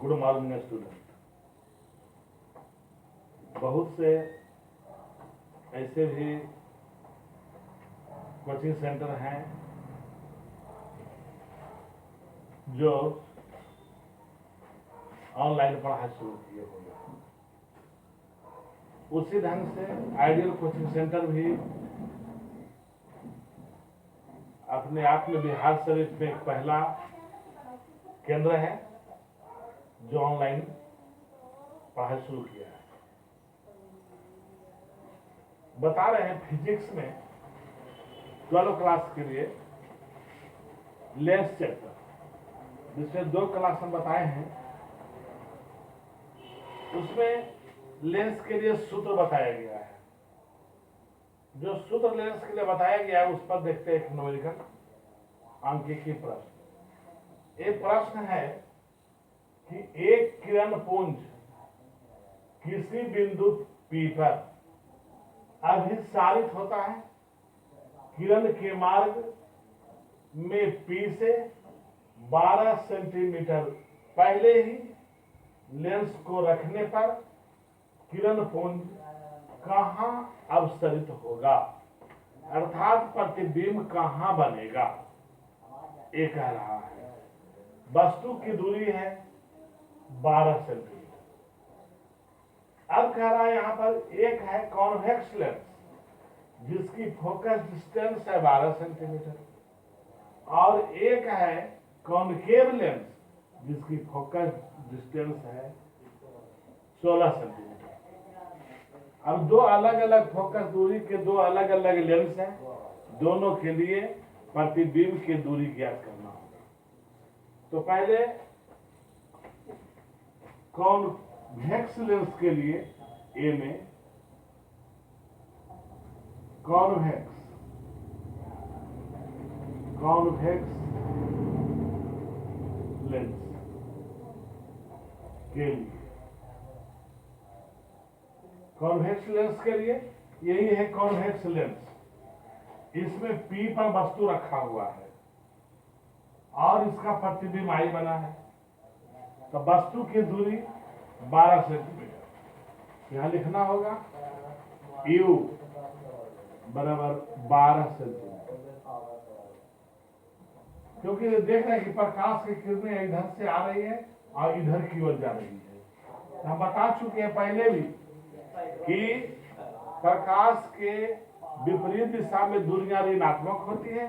Good morning student. बहुत से ऐसे भी कोचिंग सेंटर हैं जो ऑनलाइन पढ़ाई शुरू किए हुए हैं। उसी ढंग से आइडियल कोचिंग सेंटर भी अपने आप में बिहार शरीफ में एक पहला केंद्र है जो ऑनलाइन पढ़ाई शुरू किया है। बता रहे हैं फिजिक्स में 12 क्लास के लिए लेंस चैप्टर, जिसमें 2 क्लास हम बताए हैं, उसमें लेंस के लिए सूत्र बताया गया है। जो सूत्र लेंस के लिए बताया गया है उस पर देखते हैं एक न्यूमेरिकल सांख्यिकी प्रश्न। एक प्रश्न है कि एक किरण पुंज किसी बिंदु P पर अभिसारित होता है। किरण के मार्ग में P से 12 सेंटीमीटर पहले ही लेंस को रखने पर किरण पुंज कहां अवसरित होगा, अर्थात प्रतिबिंब कहां बनेगा, ये कह रहा है। वस्तु की दूरी है 12 सेंटीमीटर। अब कह रहा है यहां पर एक है कॉन्वेक्स लेंस जिसकी फोकस डिस्टेंस है 12 सेंटीमीटर, और एक है कॉनकेव लेंस जिसकी फोकस डिस्टेंस है 16 सेंटीमीटर। अब 2 अलग अलग फोकस दूरी के 2 अलग अलग लेंस हैं, दोनों के लिए प्रतिबिंब की दूरी ज्ञात करना होगा। तो पहले कॉन्वेक्स लेंस के लिए ए में कॉन्वेक्स लेंस के लिए, कॉन्वेक्स लेंस के लिए यही है कॉन्वेक्स लेंस। इसमें P पर वस्तु रखा हुआ है और इसका प्रतिबिंब I बना है। तो वस्तु की दूरी 12 सेंटीमीटर, यहां लिखना होगा U बराबर 12 सेंटीमीटर, क्योंकि देख रहे हैं कि प्रकाश की किरणें इधर से आ रही है और इधर की ओर जा रही है। हम बता चुके हैं पहले भी कि प्रकाश के विपरीत दिशा में दूरियां ऋणात्मक होती है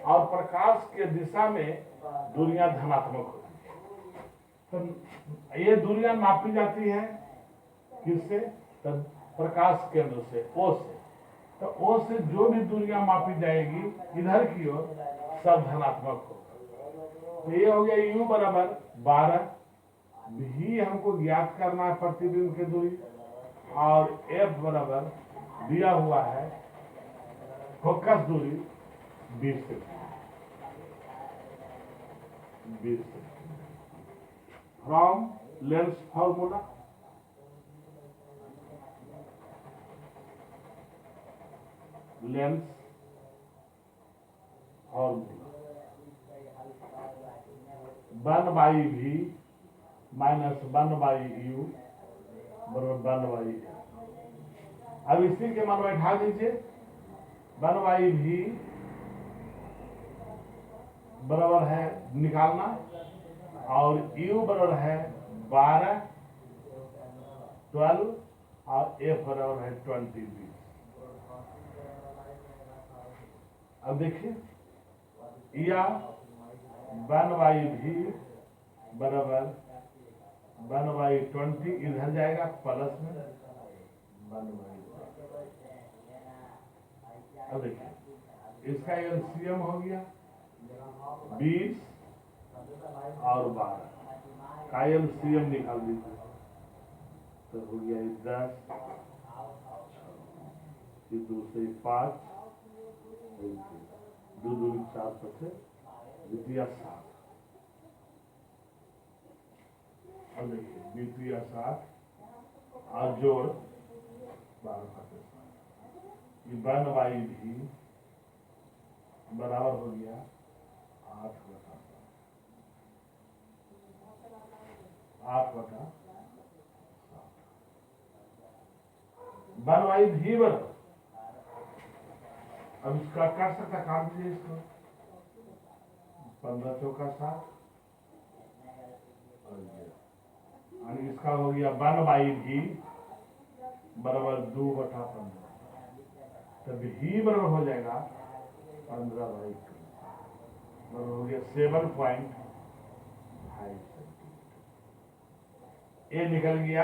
और प्रकाश के दिशा में दूरियां धनात्मक होती है। तो ये दूरियां मापी जाती है किससे? तो प्रकाश केंद्र से, O से। तो O से जो भी दूरियां मापी जाएगी इधर की ओर सब धनात्मक होगा। तो ये हो गया U बराबर 12। भी हमको ज्ञात करना है प्रतिबिंब की दूरी, और F बराबर दिया हुआ है फोकस दूरी 20 centimetre. From lens formula one by V minus 1 by U बराबर 1 बाई L। अब इसी के मान बैठा दीजिए। 1 बाई V बराबर है निकालना, और U बराबर है 12 और F बराबर है 20। अब देखिए या 1 बाई V बराबर 1 बाई 20 इधर जाएगा प्लस में 1 बाई। अब देखिए इसका एलसीएम हो गया 20 और 12 का एलसीएम निकाल दीजिए, तो हो गया 10, फिर 2 से 5, 2 2 4 से द्वितीय 7। अब देखिए द्वितीय 7 और जोड़ 12 ये 1 बाई V बराबर हो गया 8 बटा 8/7 वन बाई भी बराबर, अब इसका काट सकता, काट दीजिए इसको, 15 चौका 7 और इसका हो गया 1/भी बराबर 2/15, तब ही बराबर हो जाएगा 15/2 बराबर हो गया 7.5 सेंटीमीटर। ये निकल गया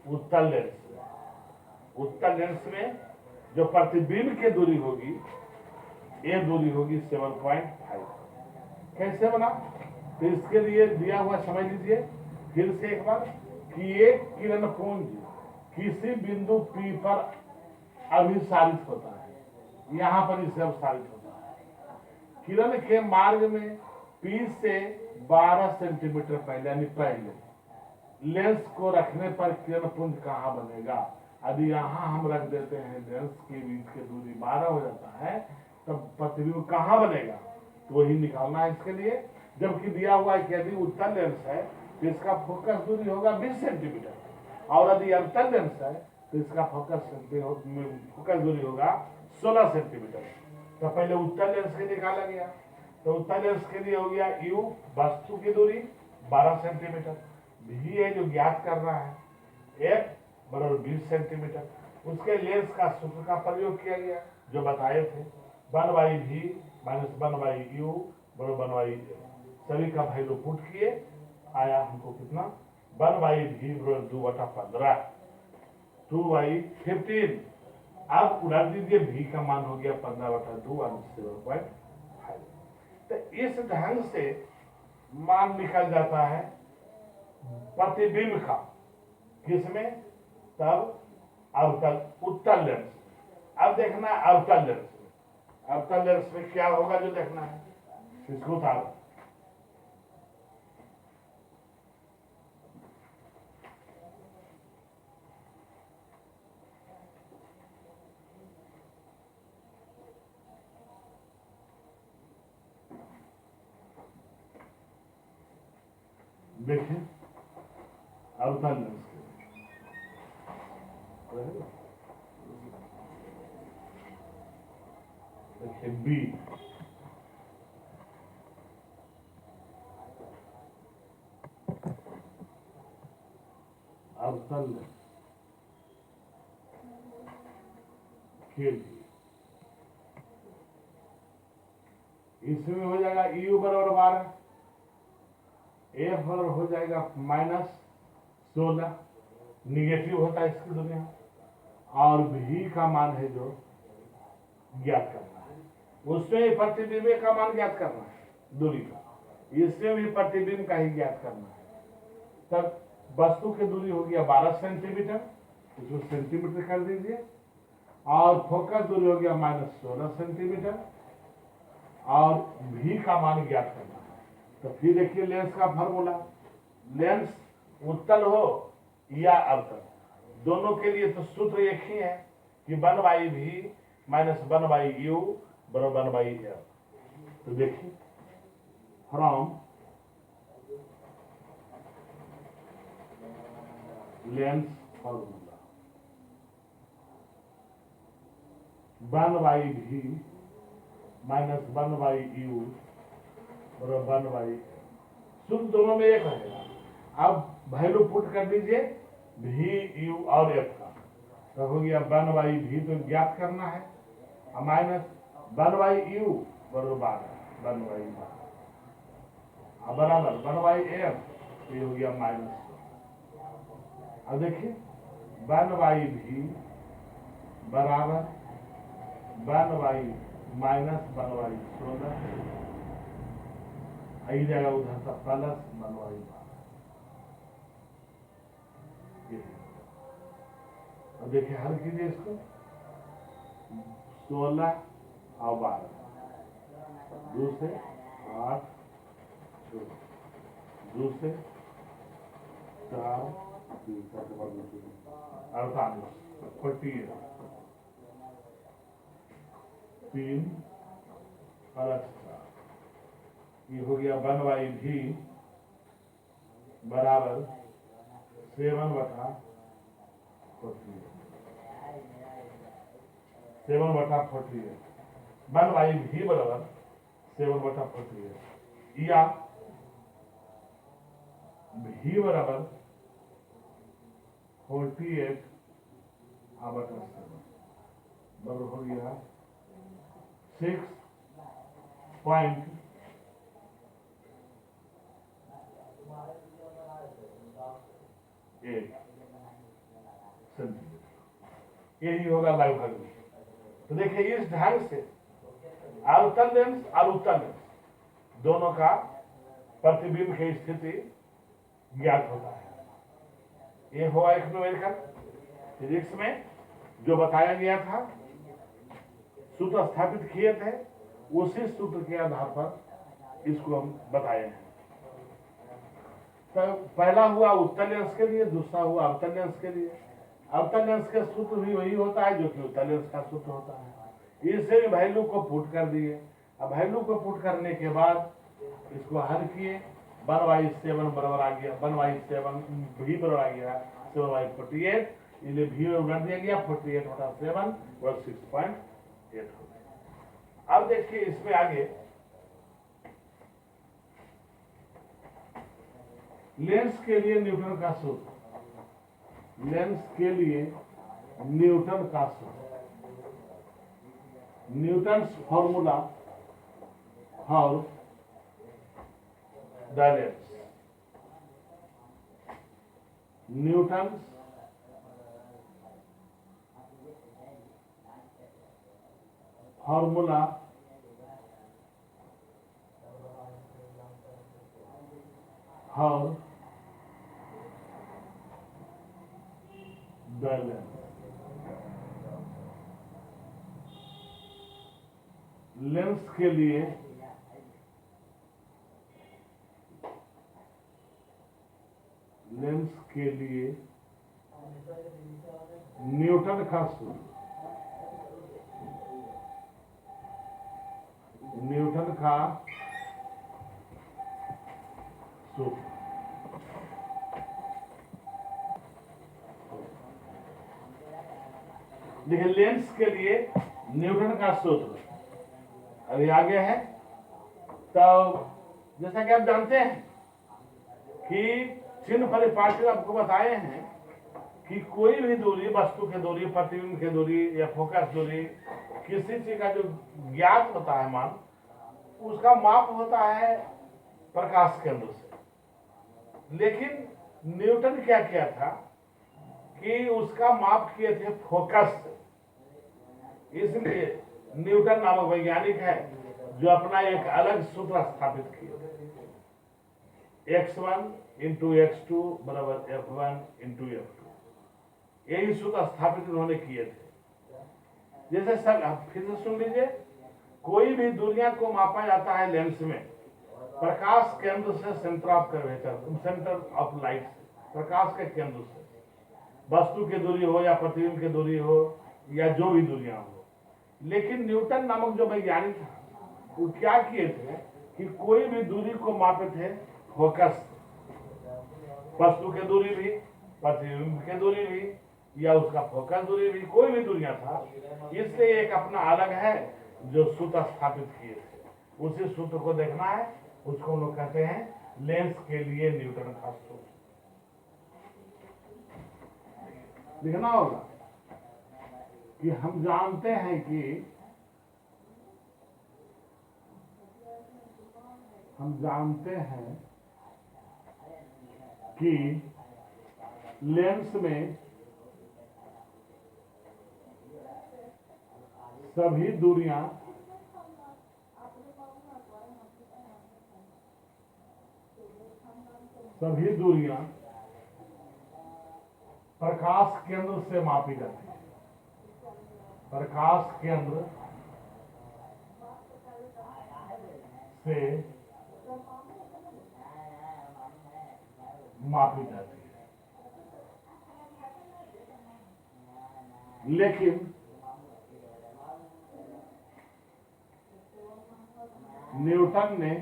उत्तल लेंस में। उत्तल लेंस में जो प्रतिबिंब की दूरी होगी, ये दूरी होगी 7.5। कैसे बना, तो इसके लिए दिया हुआ समझ लीजिए फिर से एक बार कि एक किरण पुंज किसी बिंदु P पर अभिसारित होता है, यहां पर इसे अभिसारित होता है। किरण के मार्ग में P से 12 सेंटीमीटर पहले, यानी पहले लेंस को रखने पर किरण पुंज कहां बनेगा। यदि यहां हम रख देते हैं, लेंस के बीच की दूरी 12 हो जाता है, तब प्रतिबिंब कहां बनेगा, तो वही निकालना है इसके लिए। जबकि दिया हुआ है कि यदि उत्तल लेंस है तो इसका फोकस दूरी होगा 20 सेंटीमीटर, और यदि अवतल लेंस है तो इसका फोकस दूरी होगा 16 सेंटीमीटर। तो पहले उत्तल लेंस के निकाला गया, तो उत्तल लेंस के लिए हो गया यू, वस्तु की दूरी 12 सेंटीमीटर, भी है जो ज्ञात कर रहा है, एफ बराबर 20 सेंटीमीटर। उसके लेंस का सूत्र का प्रयोग किया गया जो बताए थे, 1/भी माइनस 1/u बराबर 1/a। सभी का वैल्यू पुट किए, आया हमको कितना, 1/भी बराबर 2/15, 2/15। अब उड़ा दीजिए, भी का मान हो गया 15/2 और 7.5। तो इस ढंग से मान निकल जाता है प्रतिबिंब का, किसमें, तब अवतल उत्तल लेंस। अब देखना है अवतल लेंस में, अवतल लेंस में क्या होगा जो देखना है, इसको उतारो। देखिए अवतल लेंस देखिए बी, अवतल के लिए इसमें हो जाएगा यू बराबर 12, एफ बराबर हो जाएगा -16, निगेटिव होता है इसकी दुनिया, और भी का मान है जो ज्ञात करना है, उसमें प्रतिबिंब का मान ज्ञात करना है दूरी का, इसमें भी प्रतिबिंब का ही ज्ञात करना है। तब वस्तु की दूरी हो गया 12 सेंटीमीटर, इसको सेंटीमीटर कर दीजिए, और फोकस दूरी हो गया -16 सेंटीमीटर, और भी का मान ज्ञात करना है। तो फिर देखिए लेंस का फॉर्मूला, लेंस उत्तल हो या अवतल, दोनों के लिए तो सूत्र एक ही है कि 1/भी माइनस 1/u बराबर 1/f। तो देखिए फ्रॉम लेंस फॉर्मूला 1/भी माइनस 1/u बराबर 1/f, सूत्र दोनों में एक रहेगा। अब वैल्यू पुट कर दीजिए भी, यू और एफ का, तो हो गया 1/भी तो ज्ञात करना है, माइनस 1/u बराबर 1/12 बराबर 1/f, तो ये हो गया -16। अब देखिए 1/भी बराबर 1/, माइनस 1/16, आई जाएगा उधर से प्लस 1/12। अब देखिए हल कीजिए इसको, 16 और 12, 2 से 8, 2 से 4, 48, 48, 3 और 4, ये हो गया 1/भी बराबर 7/48 7/48 1 बाई भी बराबर 7/48 या भी बराबर 48/7 बराबर हो गया 6.8 सेंटीमीटर। यही होगा लगभग। तो देखिए इस ढंग से अवतल लेंस और उत्तल लेंस दोनों का प्रतिबिंब की स्थिति ज्ञात होता है। ये हुआ एक न्यूमेरिकल फिजिक्स में जो बताया गया था, सूत्र स्थापित किए थे, उसी सूत्र के आधार पर इसको हम बताए हैं। तो पहला हुआ उत्तल लेंस के लिए, दूसरा हुआ अवतल लेंस के लिए। अवतल लेंस का सूत्र भी वही होता है जो कि उत्तल लेंस का सूत्र होता है। इससे वैल्यू को पुट कर दिए। अब वैल्यू को पुट करने के बाद इसको हल किए, 1/7 बराबर आ गया, 1/7 भी बराबर आ गया 7/48, इसलिए भी उलट दिया गया 48/7 और 6.8 हो गया। अब देखिए इसमें आगे लेंस के लिए न्यूटन का सूत्र, लेंस के लिए न्यूटन का सूत्र, Newton's formula for the lens, Newton's formula for the lens. Lens के लिए न्यूटन का सूत्र, न्यूटन का सूत्र देखिए लेंस के लिए न्यूटन का सूत्र अभी आगे है। तो जैसा कि आप जानते हैं कि चिन्ह परिपाटी आपको बताए हैं कि कोई भी दूरी, वस्तु की दूरी, प्रतिबिंब की दूरी या फोकस दूरी, किसी चीज का जो ज्ञात होता है मान, उसका माप होता है प्रकाश केंद्र से। लेकिन न्यूटन क्या किया था कि उसका माप किए थे फोकस से। इसलिए न्यूटन नामक वैज्ञानिक है जो अपना एक अलग सूत्र स्थापित किए थे, x1 × x2 बराबर f1 × f2। यही सूत्र स्थापित उन्होंने किए थे। जैसे सब फिर से सुन लीजिए, कोई भी दुनिया को मापा जाता है लेंस में प्रकाश केंद्र से, centre of curvature, centre of light से, प्रकाश के केंद्र से, वस्तु की दूरी हो या प्रतिबिंब की दूरी हो या जो भी दूरियां हो। लेकिन न्यूटन नामक जो वैज्ञानिक था वो क्या किए थे कि कोई भी दूरी को मापे थे फोकस, वस्तु की दूरी भी, प्रतिबिंब की दूरी भी या उसका फोकस दूरी भी, कोई भी दूरियां था। इसलिए एक अपना अलग है जो सूत्र स्थापित किए थे। उसी सूत्र को देखना है, उसको हम लोग कहते हैं लेंस के लिए न्यूटन का सूत्र। लिखना होगा कि हम जानते हैं कि लेंस में सभी दूरियां प्रकाश केंद्र से मापी जाती है। प्रकाश केंद्र से मापी जाती है। लेकिन न्यूटन ने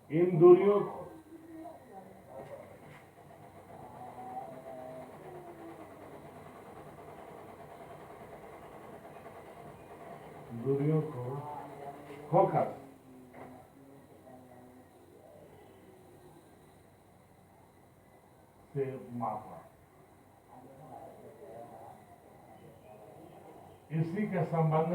इन दूरियों को फोकस से मापा। इसी के संबंध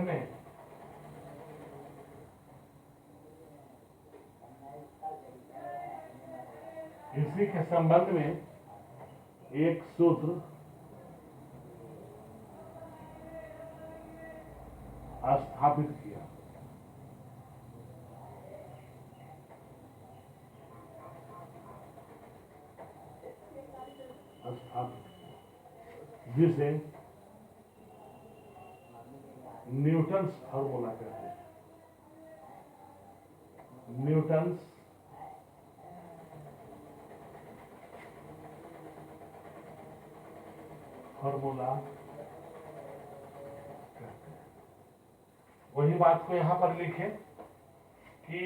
में एक सूत्र स्थापित किया। जिसे न्यूटन्स फार्मूला कहते हैं। न्यूटन्स फार्मूला कहते हैं। वही बात को यहां पर लिखें कि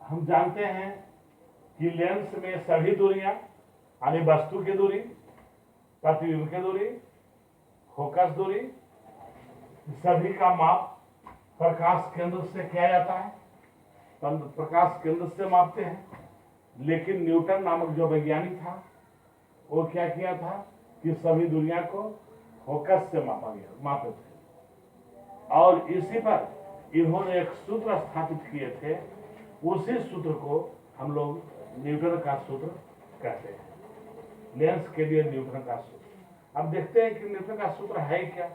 हम जानते हैं कि लेंस में सभी दूरियां यानी वस्तु की दूरी, प्रतिबिंब की दूरी, फोकस दूरी, सभी का माप प्रकाश केंद्र से किया जाता है। प्रकाश केंद्र से मापते हैं। लेकिन न्यूटन नामक जो वैज्ञानिक था वो क्या किया था कि सभी दुनिया को फोकस से मापे थे। और इसी पर इन्होंने एक सूत्र स्थापित किए थे। उसी सूत्र को हम लोग न्यूटन का सूत्र कहते हैं। लेंस के लिए न्यूटन का सूत्र। अब देखते हैं कि न्यूटन का सूत्र है क्या।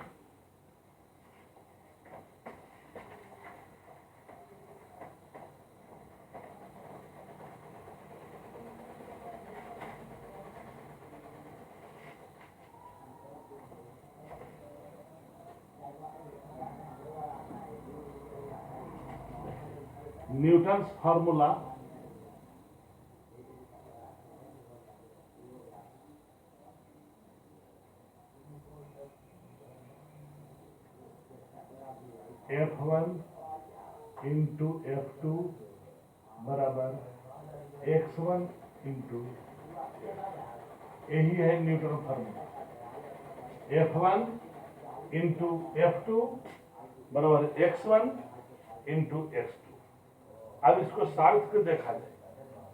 Newton's formula F1 into F2 बराबर x1 इंटू, यही है Newton formula. F1 into F2 बराबर x1 इंटू x2। अब इसको साबित कर देखा जाए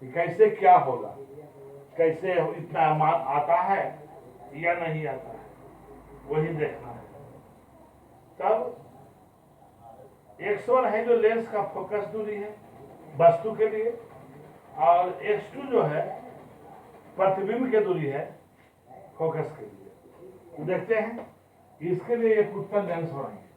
कि कैसे क्या होगा, कैसे इतना मान आता है या नहीं आता है, वही देखना है। तब x1 है जो लेंस का फोकस दूरी है वस्तु के लिए, और x2 जो है प्रतिबिंब की दूरी है फोकस के लिए। तो देखते हैं इसके लिए एक उत्तर लेंस बनाएंगे।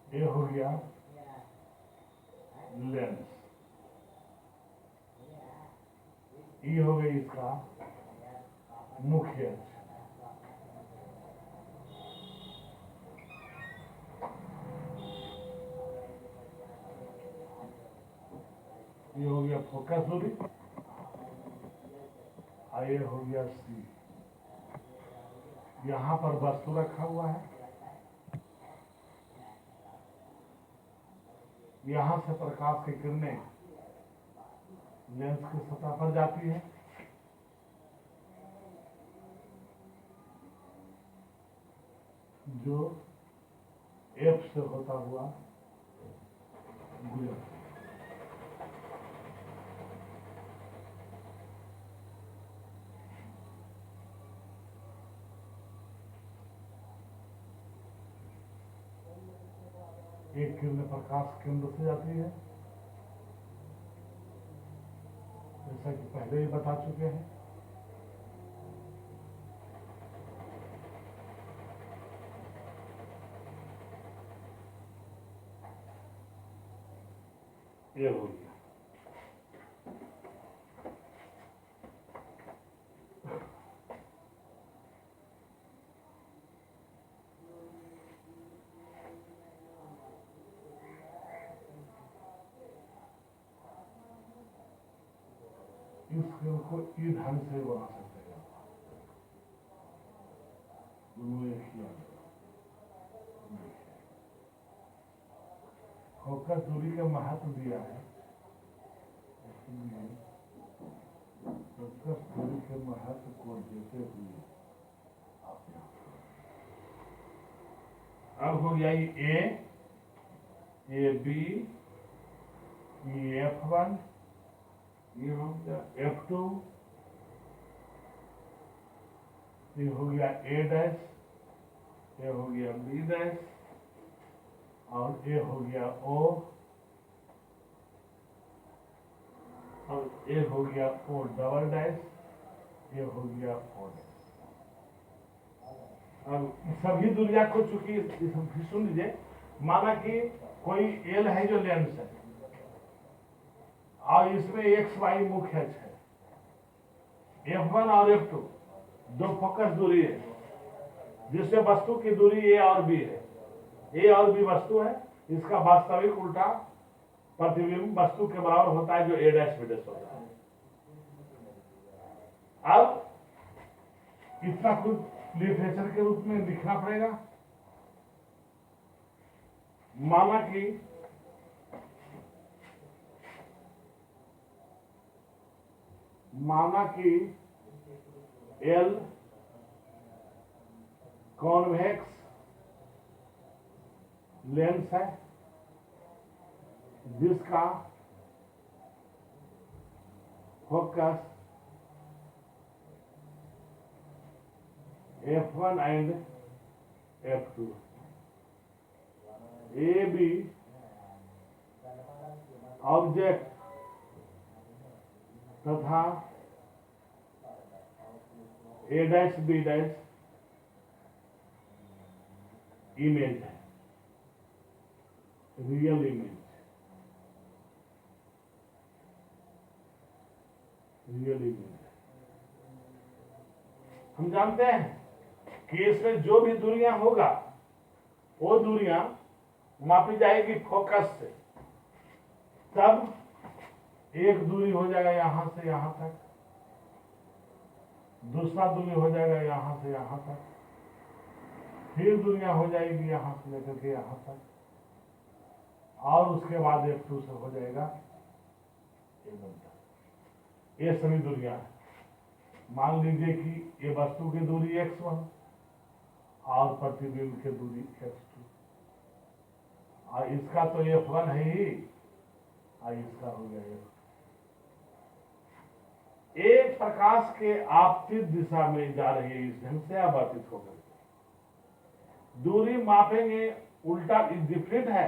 ये हो गया लेंस, ये हो गई इसका मुख्य अक्ष। ये हो गया फोकस दूरी, और ये हो गया सी। यहां पर वस्तु रखा हुआ है, यहां से प्रकाश की किरणें लेंस की सतह पर जाती है। जो F से होता हुआ गुजरता है। एक किरण प्रकाश केंद्र से जाती है, जैसा कि पहले ही बता चुके हैं। ये हो गया। इस खेल को ई ढंग से बना सकते हैं। दोनों एक ही फोकस दूरी का महत्व दिया है, फोकस दूरी के महत्व को देते हुए अब हो गया ये बी, ये F1, ये हो गया F2, ये हो गया A डैश, ये हो गया B डैश और ये हो गया O और ये हो गया O डबल डैश, ये हो गया O डैश। अब सभी दूरिया को चूंकि सुन लीजिए, माना कि कोई एल है जो लेंस है और इसमें एक्स वाई मुख्य अक्ष है, F1 और F2 दो फोकस दूरी है जिससे वस्तु की दूरी ए और बी है। ए और बी वस्तु है, इसका वास्तविक उल्टा प्रतिबिंब वस्तु के बराबर होता है जो ए डैश बी डैश होता है। अब इतना कुछ लिटरेचर के रूप में लिखना पड़ेगा। माना कि एल कॉन्वेक्स लेंस है जिसका focus F1 and F2, A B object तथा A dash B dash image है, रियल इमेज, रियल इमेज। हम जानते हैं कि इसमें जो भी दूरियां होगा वो दूरियां मापी जाएगी फोकस से, तब एक दूरी हो जाएगा यहां से यहां तक, दूसरा दूरी हो जाएगा यहां से यहां तक, फिर दूरियां हो जाएगी यहां से लेकर के यहां तक, और उसके बाद F2 से हो जाएगा एकदम तक। ये सभी दूरियां हैं। मान लीजिए कि ये वस्तु की दूरी x1 और प्रतिबिंब की दूरी x2, और इसका तो F1 है ही और इसका हो गया F2। एक प्रकाश के आपतित दिशा में जा रही है, इस ढंग से आवर्तित होकर दूरी मापेंगे। उल्टा विपरीत है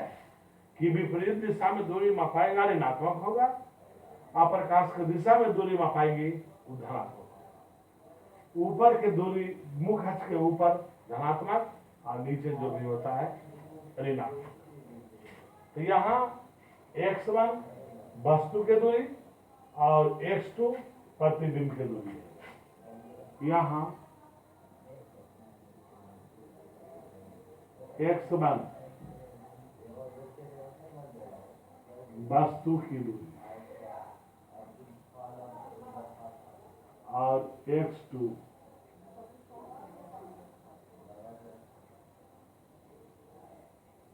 कि विपरीत दिशा में दूरी मापाएगा ऋणात्मक होगा, और प्रकाश की दिशा में दूरी मापाएंगे धनात्मक। ऊपर की दूरी मुख्य अक्ष के ऊपर धनात्मक और नीचे जो भी होता है ऋणात्मक। तो यहाँ x1 वस्तु की दूरी और x2 प्रतिबिंब की दूरी है। यहाँ x1 वस्तु की दूरी और x2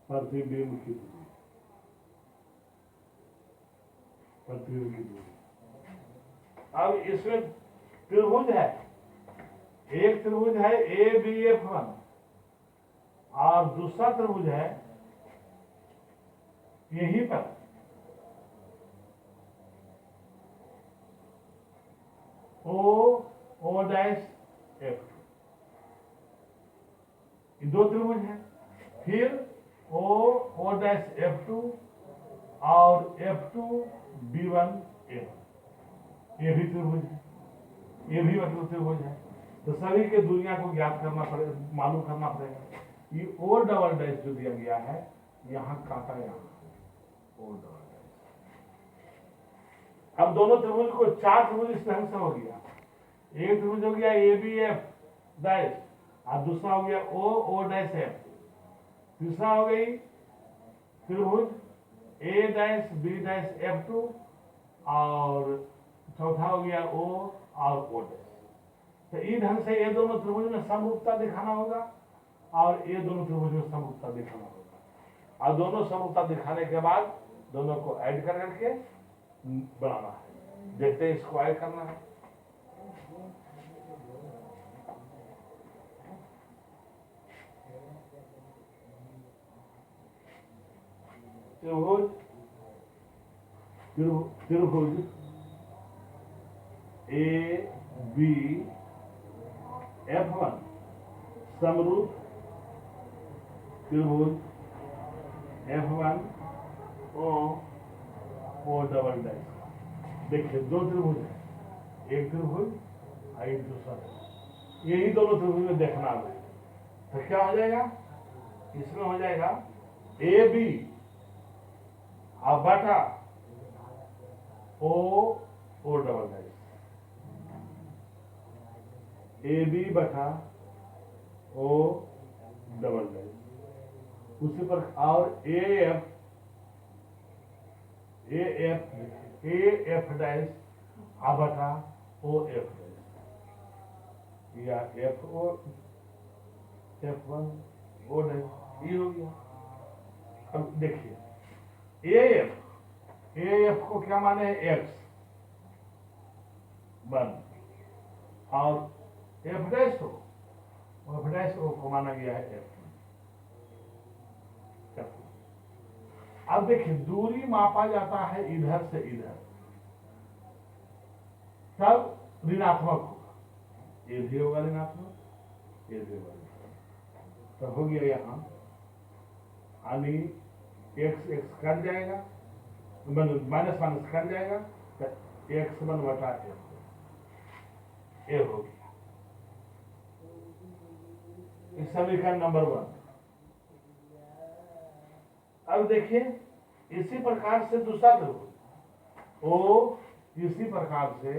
प्रतिबिंब की दूरी, प्रतिबिंब की दूरी। अब इसमें त्रिभुज है, एक त्रिभुज है ABF1 और दूसरा त्रिभुज है यहीं पर O डैश F2, दो त्रिभुज है। फिर O डैश F2 और F2 B1 A1, ये भी त्रिभुज है, ये भी मतलब त्रिभुज है। तो सभी के दूरियां को ज्ञात करना पड़ेगा, मालूम करना पड़ेगा। ये O डबल डैश जो दिया गया है, यहाँ काटा यहाँ O डबल डैश। अब दोनों त्रिभुज को चार त्रिभुज इस ढंग से हो गया। एक त्रिभुज हो गया ABF डैश और दूसरा हो गया O डैश F, तीसरा हो गई त्रिभुज A dash B dash F2 और चौथा हो गया O और O डैश। तो ई ढंग से ये दोनों त्रिभुज में समरूपता दिखाना होगा और ये दोनों त्रिभुज में समरूपता दिखाना होगा, और दोनों समरूपता दिखाने के बाद दोनों को ऐड कर करके बनाना है। देखते हैं इसको ऐड करना है। त्रिभुज त्रिभुज ए बी F1 समरूप त्रिभुज F1 ओ डबल डैश। देखिए दो त्रिभुज है, एक त्रिभुज और एक दूसरा, यही दोनों त्रिभुज में देखना है। तो क्या हो जाएगा, इसमें हो जाएगा ए बी और बटा O double dash, A B बटा ओ डबल डैश। उसी पर और ए एफ डैश आ बटा ओ एफ डैश, या F O F1 O dash, ये हो गया। अब देखिए ए एफ को क्या माने है x 1, और एफ डैश को माना गया है F1। अब देखिए दूरी मापा जाता है इधर से इधर, तब ऋणात्मक होगा, ये भी होगा ऋणात्मक, ये भी होगा ऋणात्मक। तो हो गया यहाँ यानी एक्स कट जाएगा, माइनस माइनस कट जाएगा, तो x1 बटा ए हो गया। इस समीकरण नंबर 1। अब देखिए इसी प्रकार से दूसरा त्रिभुज ओ, इसी प्रकार से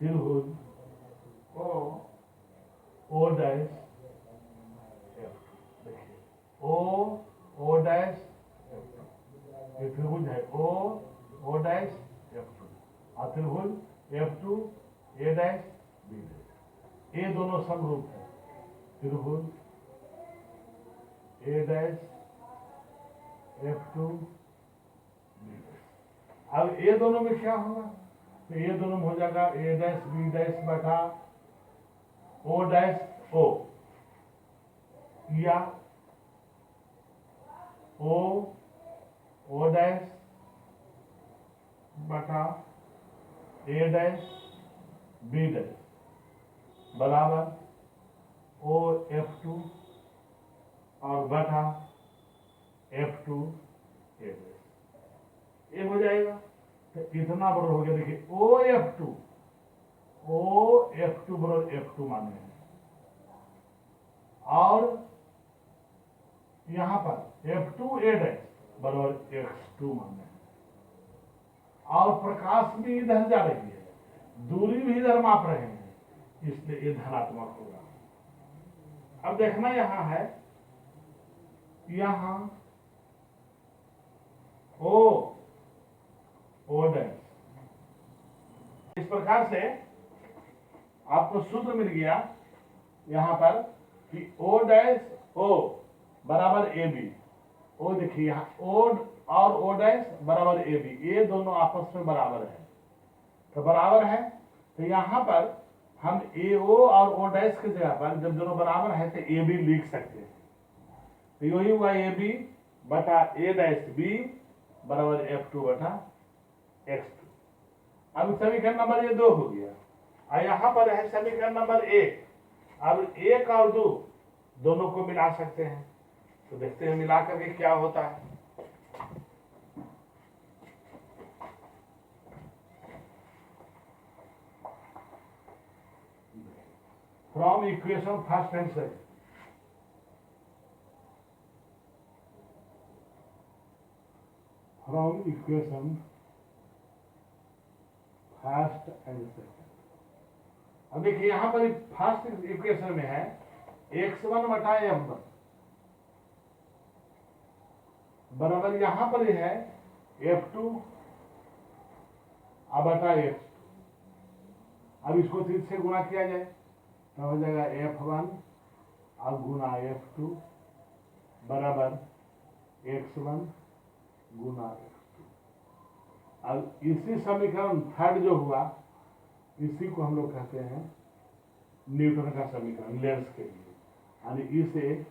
त्रिभुज ओ डैश F2। देखिए ओ डैश F2, ये त्रिभुज है ओ डैश F2, और त्रिभुज F2 ए डैश बी डैश, ये दोनों समरूप है। त्रिभुज ए डैश F2 बी डैश। अब ये दोनों में क्या होगा, तो ये दोनों में हो जाएगा ए डैश बी डैश बटा ओ डैश ओ, या ओ डैश बटा ए डैश बी डैश बराबर ओ F2 और बटा F2 ए डैश, ये हो जाएगा। तो इतना बराबर हो गया। देखिए ओ F2 बराबर F2 माने हैं, और यहां पर F2 ए डैश बराबर X2 माने हैं, और प्रकाश भी इधर जा रही है, दूरी भी इधर माप रहे हैं, इसलिए ये धनात्मक होगा। अब देखना यहां है, यहां ओ डैश, इस प्रकार से आपको सूत्र मिल गया यहां पर कि ओ डैश ओ बराबर ए बी। ओ देखिए यहाँ ओ डैश बराबर ए बी, ये दोनों आपस में बराबर है, तो बराबर है, तो यहां पर हम ए ओ और ओ डैश की जगह पर जब दोनों बराबर है तो ए बी लिख सकते हैं। तो यही हुआ ए बी बटा ए डैश बी बराबर F2 बटा X2। अब समीकरण नंबर ये 2 हो गया, और यहां पर है समीकरण नंबर 1। अब 1 और 2 दोनों को मिला सकते हैं, तो देखते हैं मिला करके क्या होता है। From equation first and second, from equation first and second. अब देखिए यहां पर फर्स्ट इक्वेशन में है x1 बटा F1, बराबर यहां पर है F2 अब बटा X2। अब इसको 3 से गुणा किया जाए तो हो जाएगा F1 अब गुना F2 बराबर X1 गुना X2। अब इसी समीकरण थर्ड जो हुआ इसी को हम लोग कहते हैं न्यूटन का समीकरण लेंस के लिए, यानी इसे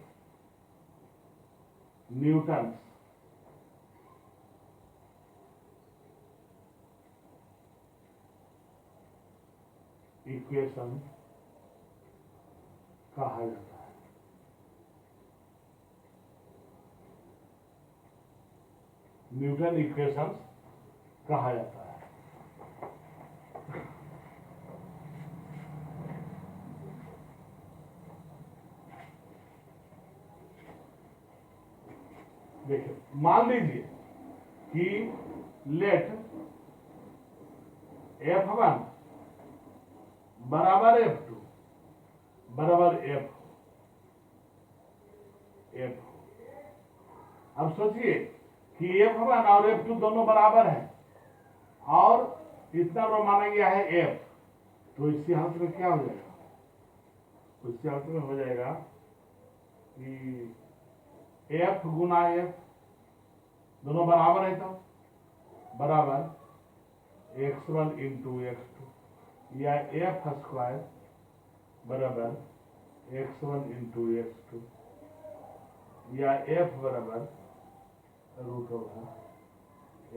न्यूटन इक्वेशन कहा जाता है। न्यूटन इक्वेशन कहा जाता है। देखिए मान लीजिए कि लेट F1 बराबर F2 बराबर F। अब सोचिए कि F1 और F2 दोनों बराबर हैं और इतना बड़ा माना गया है F, तो इसी हालत में क्या हो जाएगा? इसी हालत में हो जाएगा कि F गुना F दोनों बराबर है तो बराबर X1 इंटू X2 या F स्क्वायर बराबर X1 इंटू X2 या F बराबर रूट होगा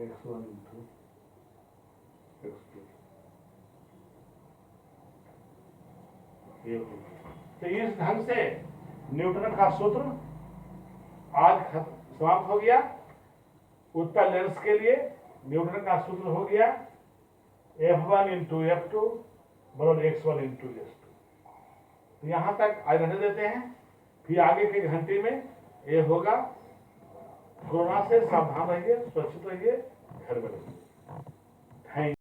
X1 इंटू X2। तो इस ढंग से न्यूटन का सूत्र आज समाप्त हो गया। उत्तर लेंस के लिए न्यूटन का सूत्र हो गया F1 इंटू F2 बराबर X1 इंटू X2। तो यहां तक आज रहने देते हैं, फिर आगे के घंटे में ये होगा। कोरोना से सावधान रहिए, सुरक्षित रहिए, घर में रहिए। थैंक